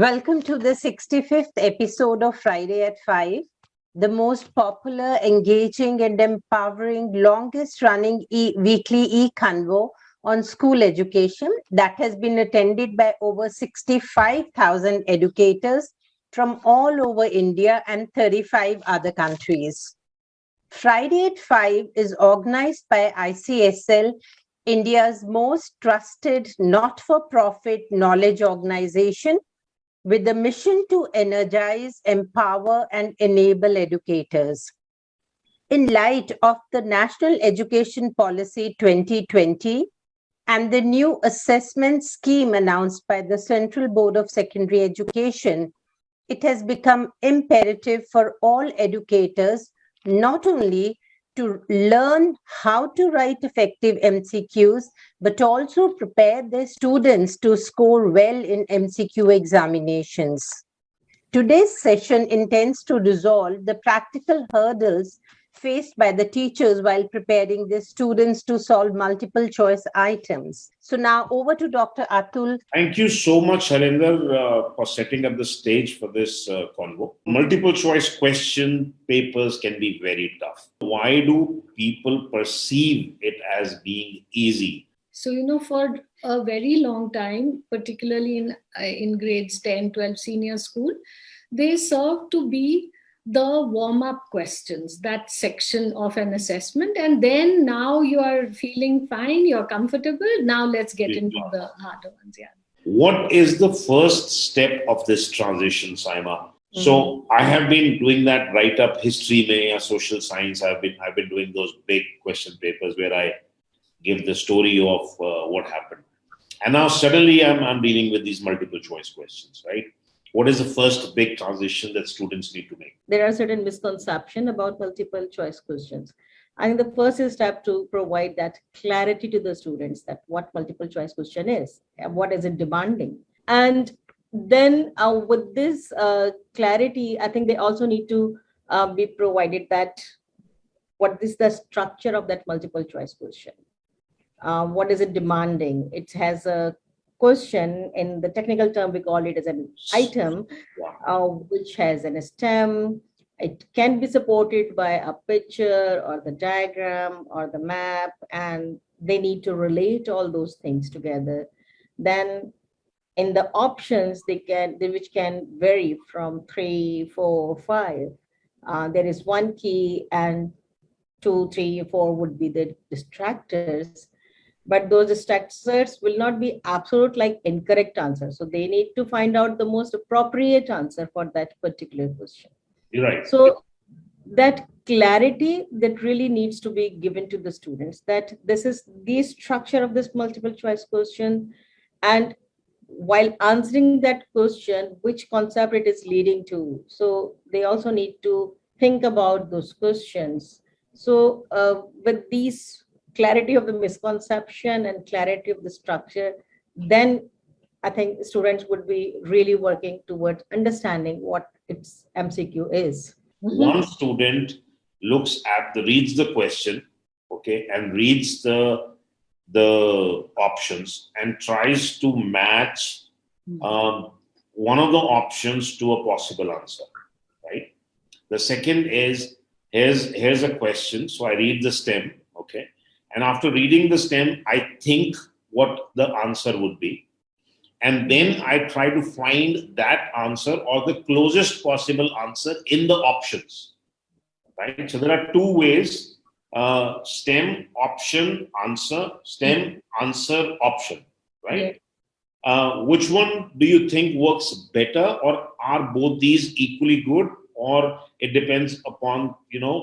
Welcome to the 65th episode of Friday at 5, the most popular, engaging, and empowering, longest running weekly e-convo on school education that has been attended by over 65,000 educators from all over India and 35 other countries. Friday at 5 is organized by ICSL, India's most trusted not-for-profit knowledge organization, with the mission to energize, empower, and enable educators. In light of the National Education Policy 2020 and the new assessment scheme announced by the Central Board of Secondary Education, it has become imperative for all educators not only to learn how to write effective MCQs, but also prepare their students to score well in MCQ examinations. Today's session intends to resolve the practical hurdles faced by the teachers while preparing their students to solve multiple choice items. So now over to Dr. Atul. Thank you so much, Harinder, for setting up the stage for this convo. Multiple choice question papers can be very tough. Why do people perceive it as being easy? So, for a very long time, particularly in grades 10, 12 senior school, they serve to be the warm-up questions, that section of an assessment. And then now you are feeling fine, you're comfortable. Now let's get into the harder ones. Yeah. What is the first step of this transition, Saima? So I have been doing that write-up history, mein, social science. I've been doing those big question papers where I give the story of what happened. And now suddenly I'm dealing with these multiple choice questions, right? What is the first big transition that students need to make? There are certain misconceptions about multiple choice questions. I think the first step to provide that clarity to the students that what multiple choice question is, and what is it demanding. And then with this clarity, I think they also need to be provided that what is the structure of that multiple choice question. What is it demanding? It has a question, in the technical term, we call it as an item, which has an stem. It can be supported by a picture or the diagram or the map, and they need to relate all those things together. Then in the options, which can vary from 3, 4, 5. There is one key, and 2, 3, 4 would be the distractors. But those distractors will not be absolute like incorrect answer. So they need to find out the most appropriate answer for that particular question. You're right. So that clarity that really needs to be given to the students, that this is the structure of this multiple choice question. And while answering that question, which concept it is leading to. So they also need to think about those questions. So with these clarity of the misconception and clarity of the structure, then I think students would be really working towards understanding what its MCQ is. One student reads the question, okay, and reads the options and tries to match one of the options to a possible answer, right? The second is, here's a question. So I read the stem, okay? And after reading the stem, I think what the answer would be. And then I try to find that answer or the closest possible answer in the options, right? So there are two ways, stem, option, answer, stem, answer, option, right? Yeah. Which one do you think works better, or are both these equally good? Or it depends upon,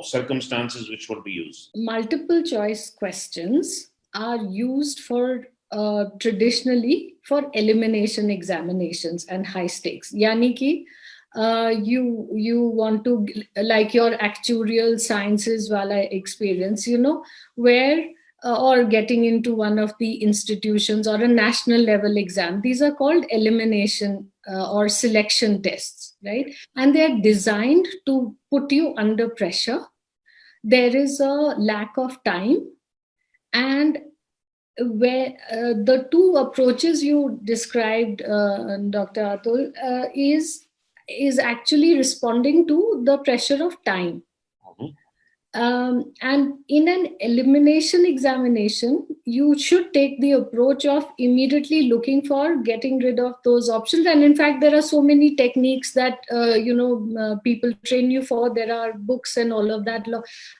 circumstances which would be used? Multiple choice questions are used for traditionally for elimination examinations and high stakes. Yani ki, you want to, like your actuarial sciences wala experience, where or getting into one of the institutions or a national level exam. These are called elimination or selection tests, right? And they're designed to put you under pressure. There is a lack of time, and where the two approaches you described, Dr. Atul, is actually responding to the pressure of time. Mhm. And in an elimination examination, you should take the approach of immediately looking for getting rid of those options. And in fact, there are so many techniques that people train you for. There are books and all of that,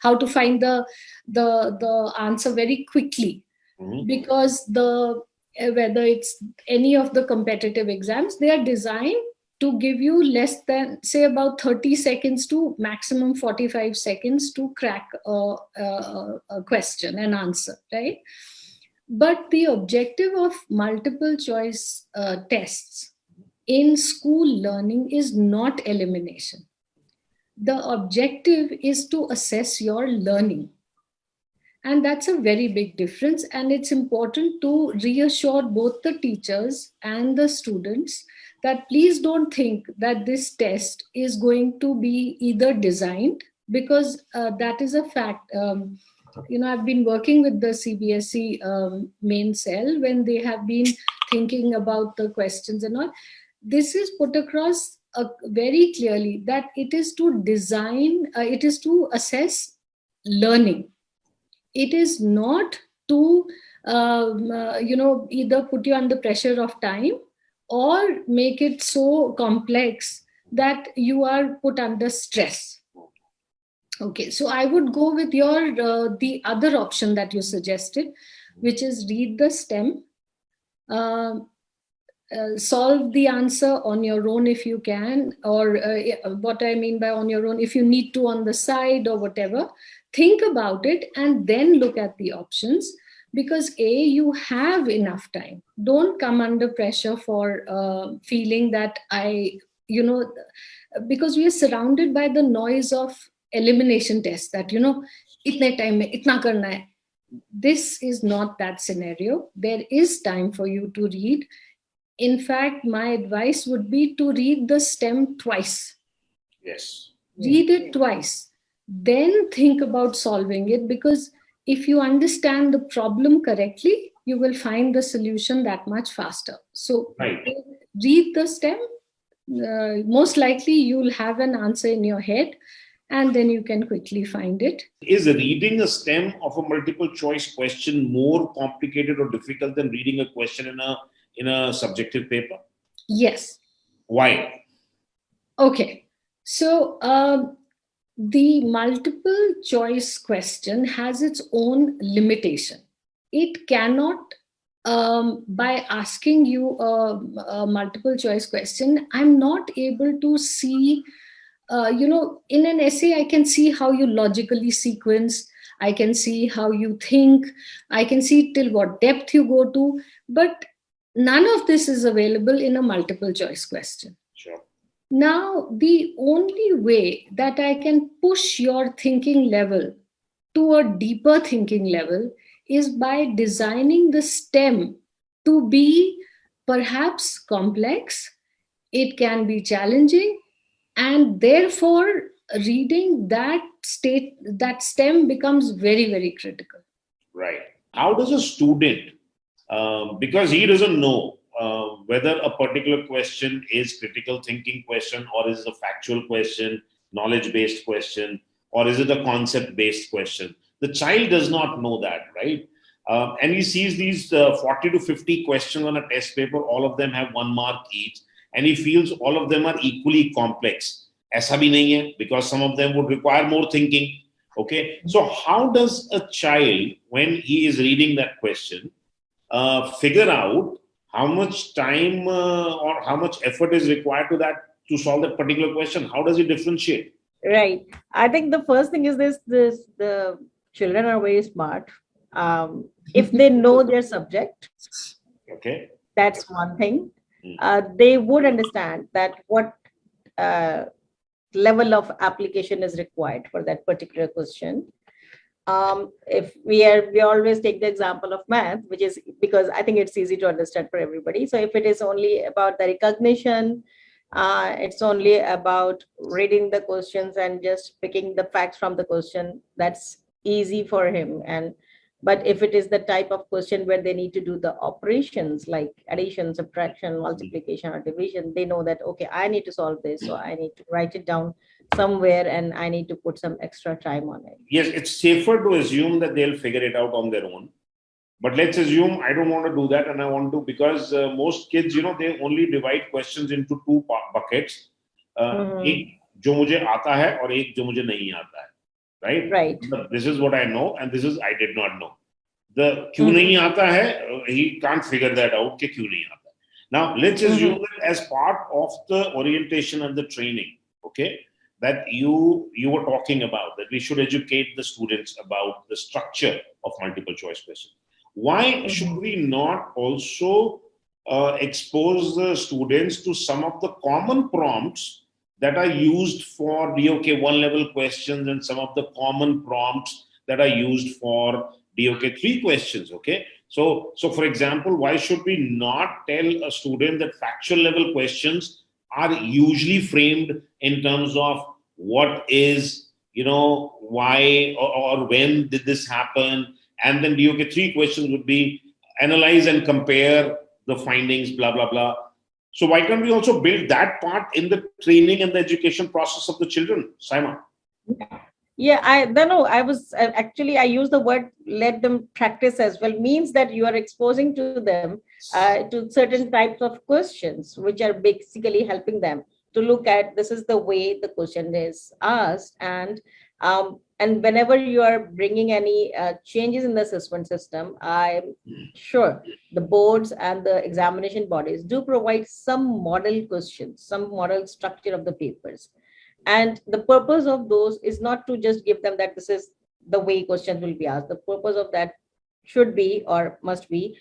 how to find the answer very quickly, Mhm. because whether it's any of the competitive exams, they are designed to give you less than, say, about 30 seconds to maximum 45 seconds to crack a question and answer, right? But the objective of multiple choice tests in school learning is not elimination. The objective is to assess your learning. And that's a very big difference. And it's important to reassure both the teachers and the students that please don't think that this test is going to be either designed, because that is a fact. I've been working with the CBSE main cell when they have been thinking about the questions and all. This is put across very clearly that it is to design, it is to assess learning. It is not to either put you under pressure of time or make it so complex that you are put under stress. Okay, so I would go with the other option that you suggested, which is read the stem, solve the answer on your own if you can, or what I mean by on your own, if you need to on the side or whatever. Think about it and then look at the options, because you have enough time. Don't come under pressure for feeling that because we are surrounded by the noise of elimination tests that itne time mein itna karna hai. This is not that scenario. There is time for you to read. In fact, my advice would be to read the stem twice. Yes. Read it twice. Then think about solving it, because if you understand the problem correctly, you will find the solution that much faster. So Right. read the stem. Most likely you'll have an answer in your head, and then you can quickly find it. Is reading a stem of a multiple choice question more complicated or difficult than reading a question in a subjective paper? Yes. Why? Okay. So the multiple choice question has its own limitation. It cannot, by asking you a multiple choice question, I'm not able to see, in an essay, I can see how you logically sequence, I can see how you think, I can see till what depth you go to, but none of this is available in a multiple choice question. Sure. Now, the only way that I can push your thinking level to a deeper thinking level is by designing the stem to be perhaps complex. It can be challenging, and therefore reading that stem becomes very, very critical. Right. How does a student, because he doesn't know whether a particular question is critical thinking question, or is it a factual question, knowledge based question, or is it a concept based question? The child does not know that, right? And he sees these 40 to 50 questions on a test paper, all of them have 1 mark each, and he feels all of them are equally complex. Aisa bhi nahi hai, because some of them would require more thinking. Okay, so how does a child, when he is reading that question, figure out how much time or how much effort is required to solve that particular question? How does he differentiate? Right. I think the first thing is the children are very smart. If they know their subject, Okay. that's one thing. They would understand that what level of application is required for that particular question. If we always take the example of math, which is because I think it's easy to understand for everybody. So if it is only about the recognition, it's only about reading the questions and just picking the facts from the question, that's easy for him. And But if it is the type of question where they need to do the operations like addition, subtraction, multiplication, or division, they know that, okay, I need to solve this, so I need to write it down somewhere and I need to put some extra time on it. Yes, it's safer to assume that they'll figure it out on their own. But let's assume I don't want to do that and I want to, because most kids, they only divide questions into two buckets. एक जो मुझे आता है और एक जो मुझे नहीं आता है. Right? But this is what I know and this is I did not know. The क्यों नहीं आता है, he can't figure that out कि क्यों नहीं आता. Now, let's assume that as part of the orientation and the training, okay, that you were talking about, that we should educate the students about the structure of multiple choice questions. Why should we not also expose the students to some of the common prompts that are used for DOK 1 level questions and some of the common prompts that are used for DOK 3 questions, okay? So for example, why should we not tell a student that factual level questions are usually framed in terms of what is, why or when did this happen? And then DOK 3 questions would be analyze and compare the findings, blah, blah, blah. So why can't we also build that part in the training and the education process of the children, Saima? Yeah, I don't know. I use the word let them practice as well, means that you are exposing to them to certain types of questions, which are basically helping them to look at this is the way the question is asked. And whenever you are bringing any changes in the assessment system, I'm sure the boards and the examination bodies do provide some model questions, some model structure of the papers. And the purpose of those is not to just give them that this is the way questions will be asked. The purpose of that should be or must be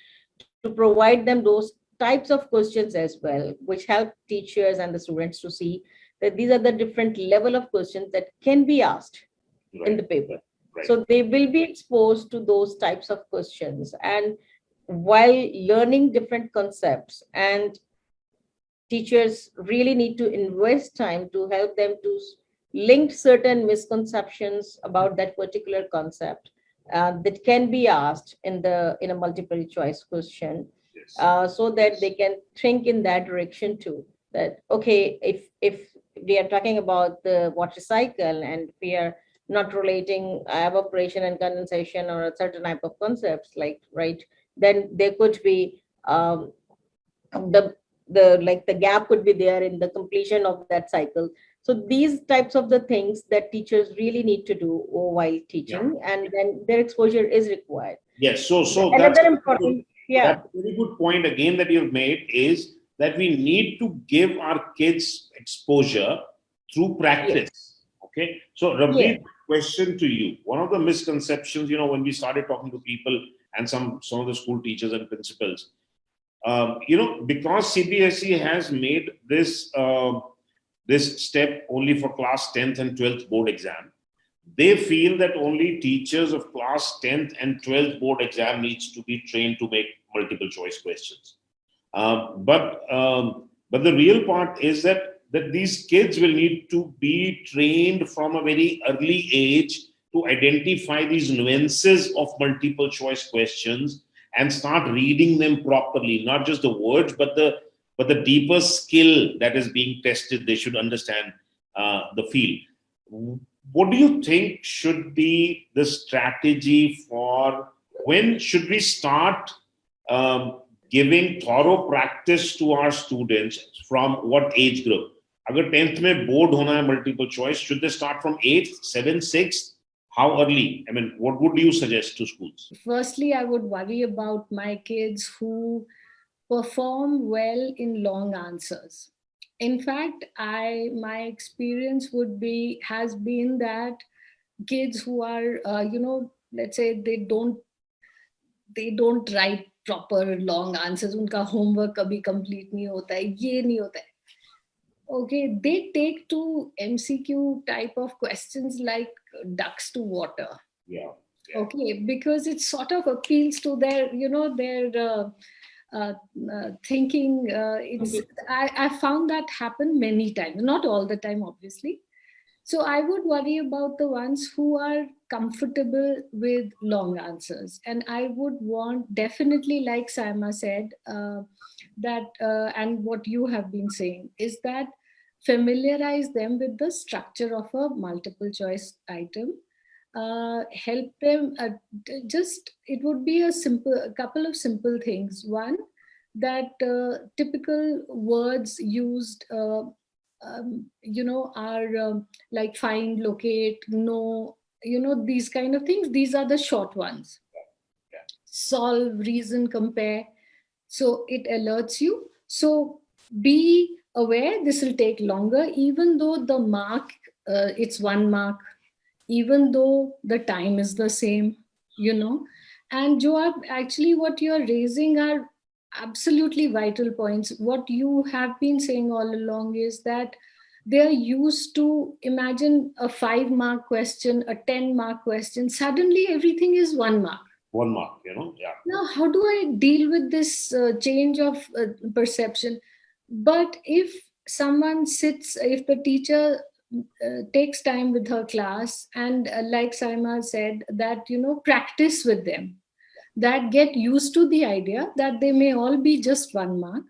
to provide them those types of questions as well, which help teachers and the students to see that these are the different level of questions that can be asked in the paper. Right. So they will be exposed to those types of questions. And while learning different concepts, and teachers really need to invest time to help them to link certain misconceptions about that particular concept that can be asked in a multiple choice question. Yes. So that they can think in that direction too. That, okay, if we are talking about the water cycle and we are not relating evaporation and condensation or a certain type of concepts, like, right, then there could be the gap could be there in the completion of that cycle. So these types of the things that teachers really need to do while teaching, and then their exposure is required. Yes, so another that's important, that's a very good point again that you've made, is that we need to give our kids exposure through practice. Yes. Okay, so Rabbi, question to you. One of the misconceptions, when we started talking to people and some of the school teachers and principals, because CBSE has made this step only for class 10th and 12th board exam, they feel that only teachers of class 10th and 12th board exam needs to be trained to make multiple choice questions. But the real part is that these kids will need to be trained from a very early age to identify these nuances of multiple choice questions and start reading them properly, not just the words, but the deeper skill that is being tested. They should understand the field. What do you think should be the strategy for when should we start giving thorough practice to our students? From what age group? Agar 10th mein board hona hai multiple choice, should they start from 8th, 7th, 6th? How early? I mean, what would you suggest to schools? Firstly, I would worry about my kids who perform well in long answers. In fact, my experience has been that kids who are, let's say they don't write proper long answers. Unka homework kabhi complete nahi hota hai, ye nahi hota hai. Okay, they take to MCQ type of questions like ducks to water. Yeah. Okay, because it sort of appeals to their, thinking. I found that happen many times, not all the time, obviously. So I would worry about the ones who are comfortable with long answers. And I would want, definitely, like Saima said, and what you have been saying, is that familiarize them with the structure of a multiple choice item. Help them, just, it would be a couple of simple things. One, that typical words used, are like find, locate, know, these kind of things. These are the short ones. Solve, reason, compare. So it alerts you. So be aware this will take longer, even though the mark, it's 1 mark, even though the time is the same, And Joab, actually what you're raising are absolutely vital points. What you have been saying all along is that they're used to imagine a 5-mark question, a 10-mark question. Suddenly everything is 1 mark. 1 mark, yeah. Now, how do I deal with this change of perception? But if if the teacher takes time with her class, and like Saima said, that, practice with them, that get used to the idea that they may all be just 1 mark,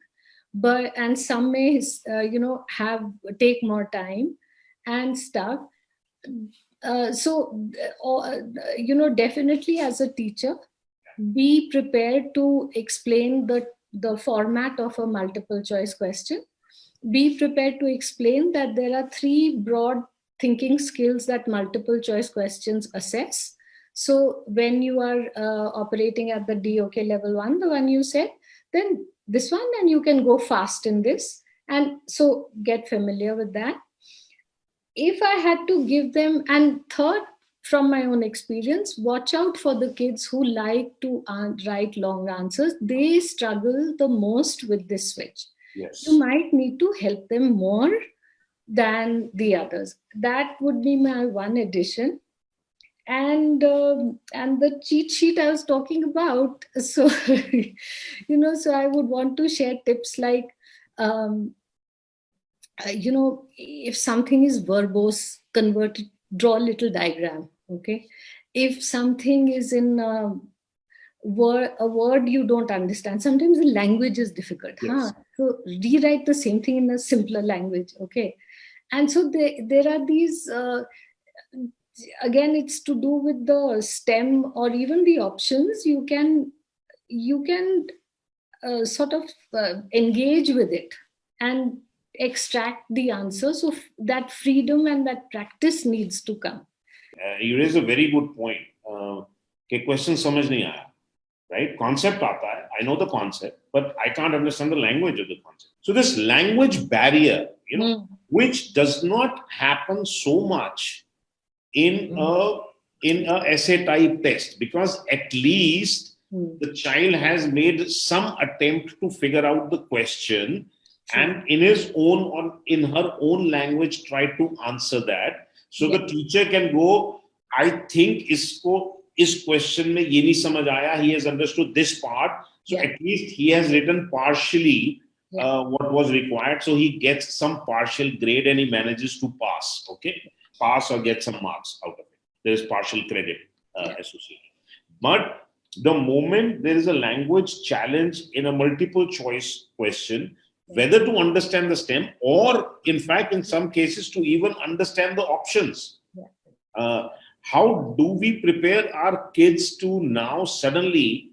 and some may, take more time and stuff. Definitely as a teacher, be prepared to explain the format of a multiple choice question. Be prepared to explain that there are 3 broad thinking skills that multiple choice questions assess. So when you are operating at the DOK level 1, the one you said, then this one, and you can go fast in this. And so get familiar with that. If I had to give them, and third, from my own experience, watch out for the kids who like to write long answers. They struggle the most with this switch. Yes. You might need to help them more than the others. That would be my one addition. And the cheat sheet I was talking about. So, so I would want to share tips like, if something is verbose, convert it, draw a little diagram. Okay. If something is in a word you don't understand, sometimes the language is difficult. Yes. So rewrite the same thing in a simpler language. Okay. And so there are these, again, it's to do with the STEM or even the options. You can sort of engage with it and extract the answer. So that freedom and that practice needs to come. You raise a very good point. कि question समझ नहीं आया, right? Concept आता है. I know the concept, but I can't understand the language of the concept. So this language barrier, which does not happen so much in a essay type test, because at least the child has made some attempt to figure out the question. And in his own or in her own language, try to answer that. So the teacher can go, I think is question mein ye nahi samajh aaya. He has understood this part. So at least he has written partially what was required. So he gets some partial grade and he manages to pass. Okay. Pass or get some marks out of it. There is partial credit associated. But the moment there is a language challenge in a multiple choice question, whether to understand the STEM or, in fact, in some cases, to even understand the options. How do we prepare our kids to now suddenly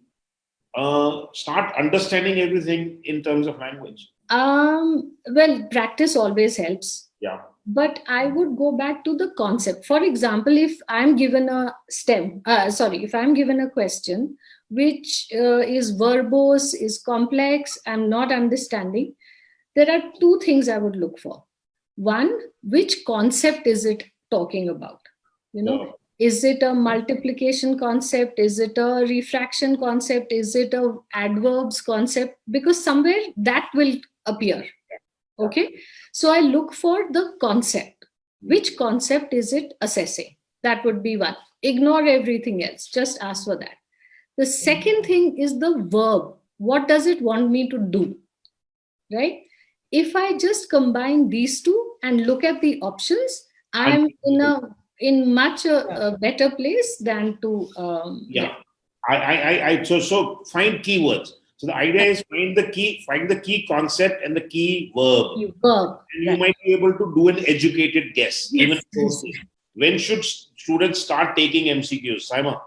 start understanding everything in terms of language? Well, practice always helps. Yeah. But I would go back to the concept. For example, if I'm given a if I'm given a question which is verbose, is complex, I'm not understanding, there are 2 things I would look for. One, which concept is it talking about? Is it a multiplication concept? Is it a refraction concept? Is it a adverbs concept? Because somewhere that will appear. Okay. So I look for the concept. Which concept is it assessing? That would be one. Ignore everything else. Just ask for that. The second thing is the verb. What does it want me to do? Right? If I just combine these 2 and look at the options, I'm in much a better place than to So find keywords. So the idea is find the key concept and the key verb. verb. And you might be able to do an educated guess. Even Yes. when should students start taking MCQs? Saima,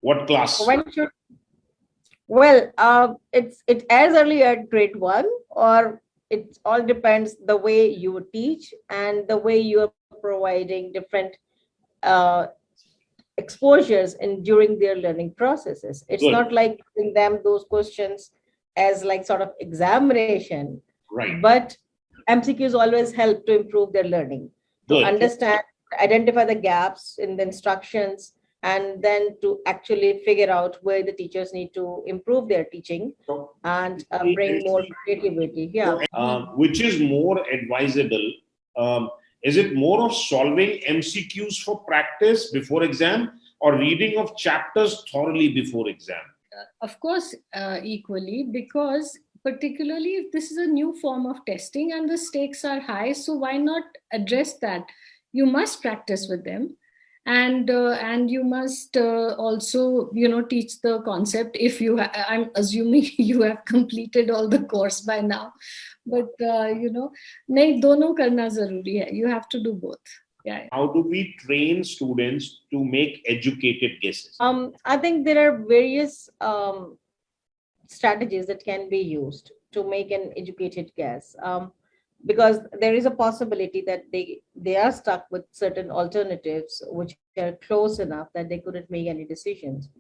what class? It's as early at grade 1, or it all depends the way you teach and the way you are providing different exposures in during their learning processes. It's Good. not like giving them those questions as like sort of examination, Right. but MCQs always help to improve their learning, to Good. understand, identify the gaps in the instructions, and then to actually figure out where the teachers need to improve their teaching and bring more creativity. Yeah. Which is more advisable? Is it more of solving MCQs for practice before exam, or reading of chapters thoroughly before exam? Of course, equally, because particularly if this is a new form of testing and the stakes are high, so why not address that? You must practice with them, and you must also teach the concept. If I'm assuming you have completed all the course by now, but nahi, dono karna zaruri hai. You have to do both. Yeah. How do we train students to make educated guesses? I think there are various strategies that can be used to make an educated guess, because there is a possibility that they are stuck with certain alternatives which are close enough that they couldn't make any decisions.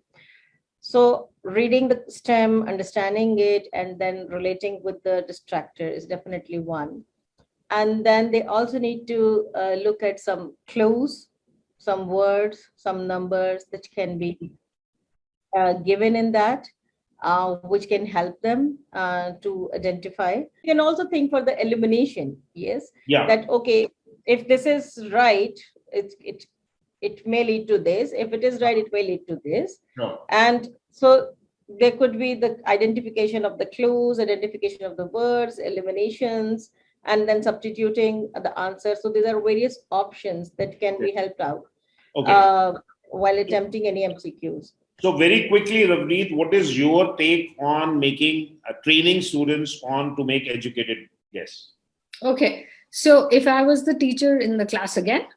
So reading the STEM, understanding it, and then relating with the distractor is definitely one. And then they also need to look at some clues, some words, some numbers that can be given in that, which can help them to identify. You can also think for the elimination. Yes. Yeah. That, okay, if this is right, it may lead to this. If it is right, it may lead to this. No. And so there could be the identification of the clues, identification of the words, eliminations, and then substituting the answer. So these are various options that can be helped out while attempting any MCQs. So very quickly, Ravneet, what is your take on training students on to make educated guess? Okay, so if I was the teacher in the class again,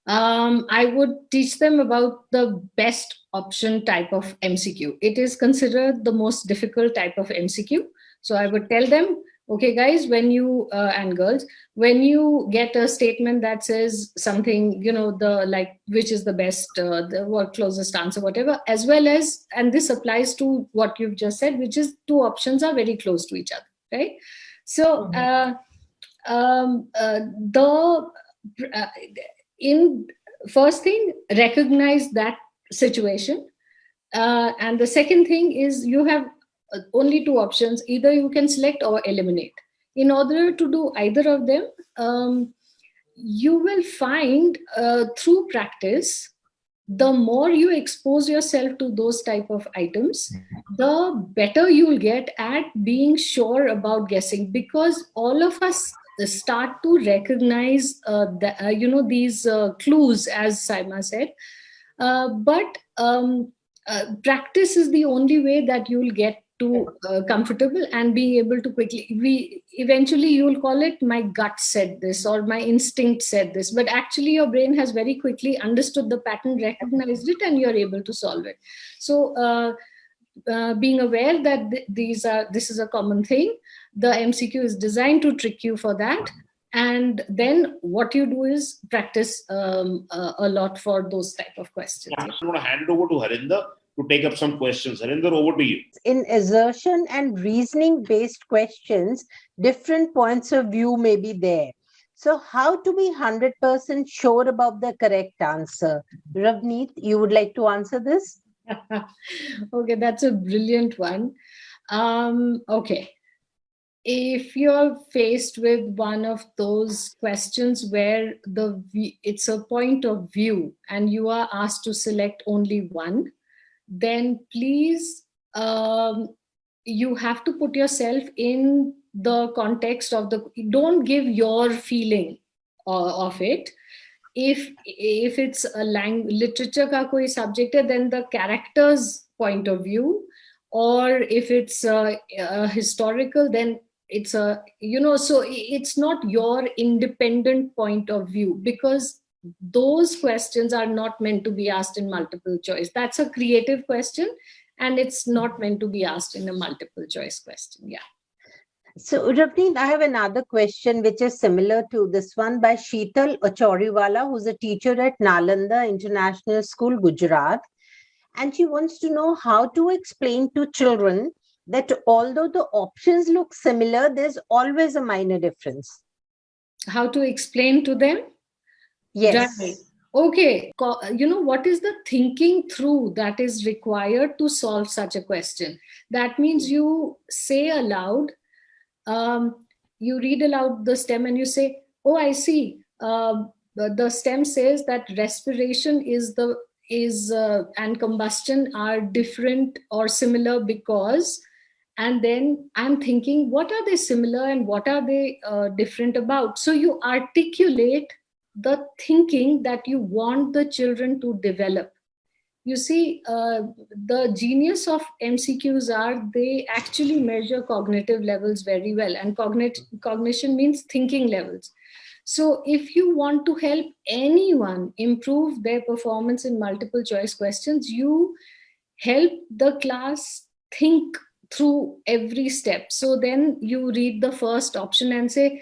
I would teach them about the best option type of MCQ. It is considered the most difficult type of MCQ. So I would tell them, okay, guys, when you and girls, when you get a statement that says something, which is the best, the closest answer, whatever, as well as, and this applies to what you've just said, which is two options are very close to each other, right? So in first thing, recognize that situation, and the second thing is you have only two options. Either you can select or eliminate. In order to do either of them, you will find through practice, the more you expose yourself to those type of items, the better you will get at being sure about guessing, because all of us start to recognize these clues, as Saima said, but practice is the only way that you will get to comfortable and being able to quickly, eventually you will call it, my gut said this or my instinct said this, but actually your brain has very quickly understood the pattern, recognized it, and you're able to solve it. So being aware that this is a common thing, the MCQ is designed to trick you for that. And then what you do is practice a lot for those type of questions. I'm going to hand it over to Harinder to take up some questions. Harinder, over to you. In assertion and reasoning based questions, different points of view may be there. So how to be 100% sure about the correct answer? Ravneet, you would like to answer this? Okay, that's a brilliant one. Okay. If you're faced with one of those questions where it's a point of view and you are asked to select only one, then please, you have to put yourself in the context of don't give your feeling of it. if it's a literature ka koi subject hai, then the character's point of view, or if it's historical, then it's a, so it's not your independent point of view, because those questions are not meant to be asked in multiple choice. That's a creative question, and it's not meant to be asked in a multiple choice question. Yeah. So, Ravneen, I have another question which is similar to this one by Sheetal Achoriwala, who's a teacher at Nalanda International School, Gujarat. And she wants to know how to explain to children that although the options look similar, there's always a minor difference. How to explain to them? Yes. Right. Okay. What is the thinking through that is required to solve such a question? That means you say aloud, you read aloud the stem and you say, oh, I see. The stem says that respiration and combustion are different or similar because, and then I'm thinking, what are they similar and what are they different about? So you articulate the thinking that you want the children to develop. You see, the genius of MCQs are they actually measure cognitive levels very well, and cognition means thinking levels. So if you want to help anyone improve their performance in multiple choice questions, you help the class think through every step. So then you read the first option and say,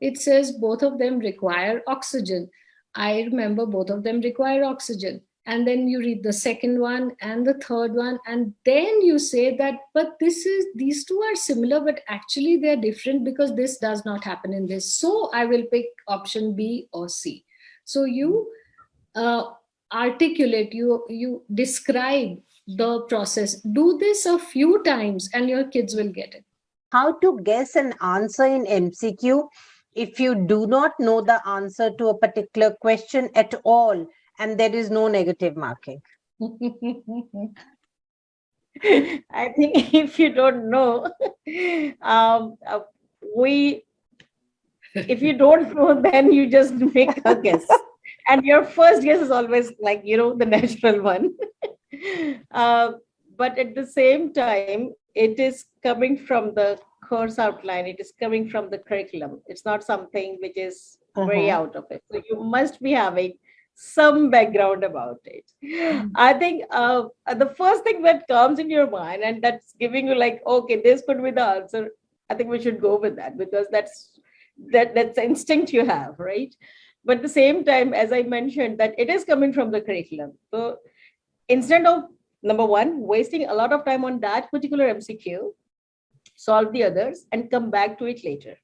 it says both of them require oxygen. I remember both of them require oxygen. And then you read the second one and the third one, and then you say that, but these two are similar, but actually they're different because this does not happen in this. So I will pick option B or C. So you articulate, you describe the process. Do this a few times and your kids will get it. How to guess an answer in MCQ if you do not know the answer to a particular question at all and there is no negative marking? I think if you don't know, if you don't know, then you just make a guess. And your first guess is always like, the natural one. But at the same time, it is coming from the course outline. It is coming from the curriculum. It's not something which is very out of it. So you must be having some background about it. I think the first thing that comes in your mind and that's giving you like, okay, this could be the answer. I think we should go with that because that's the instinct you have, right? But at the same time, as I mentioned, that it is coming from the curriculum. So instead of, number one, wasting a lot of time on that particular MCQ, solve the others and come back to it later,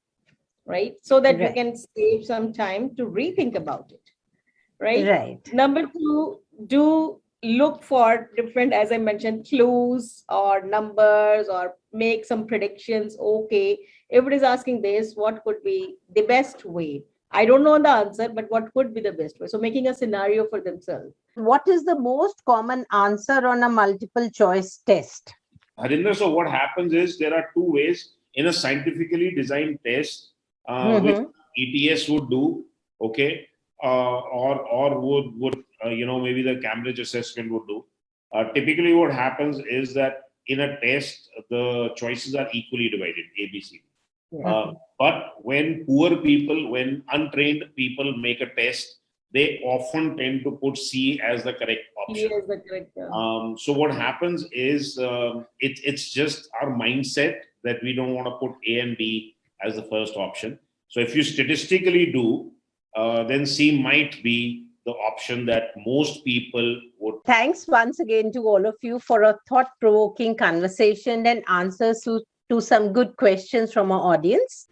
right? So that you can save some time to rethink about it, right? Number two, do look for different, as I mentioned, clues or numbers or make some predictions. Okay, if it is asking this, what could be the best way? I don't know the answer, but what could be the best way? So making a scenario for themselves. What is the most common answer on a multiple choice test? Harinder, so what happens is there are two ways in a scientifically designed test, which ETS would do, okay, or would maybe the Cambridge assessment would do. Typically, what happens is that in a test, the choices are equally divided, A, B, C. But when when untrained people make a test, they often tend to put C as the correct option. C as the correct, so what happens is it's just our mindset that we don't want to put A and B as the first option. So if you statistically do, then C might be the option that most people would. Thanks once again to all of you for a thought-provoking conversation and answers to some good questions from our audience.